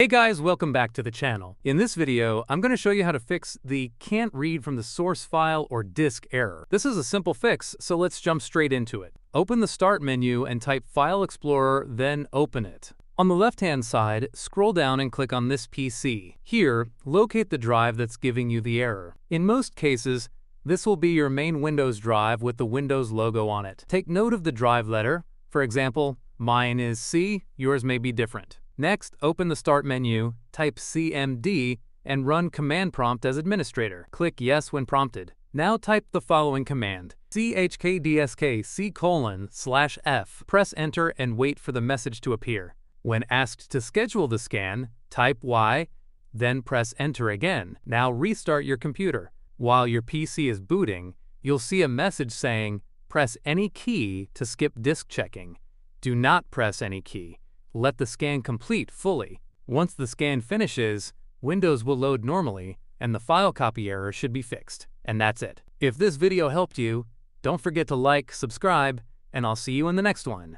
Hey guys, welcome back to the channel. In this video, I'm going to show you how to fix the can't read from the source file or disk error. This is a simple fix, so let's jump straight into it. Open the Start menu and type File Explorer, then open it. On the left-hand side, scroll down and click on this PC. Here, locate the drive that's giving you the error. In most cases, this will be your main Windows drive with the Windows logo on it. Take note of the drive letter. For example, mine is C, yours may be different. Next, open the Start menu, type CMD, and run Command Prompt as administrator. Click Yes when prompted. Now type the following command: chkdsk:/f. Press Enter and wait for the message to appear. When asked to schedule the scan, type Y, then press Enter again. Now restart your computer. While your PC is booting, you'll see a message saying, "Press any key to skip disk checking." Do not press any key. Let the scan complete fully. Once the scan finishes, Windows will load normally, and the file copy error should be fixed. And that's it. If this video helped you, don't forget to like, subscribe, and I'll see you in the next one.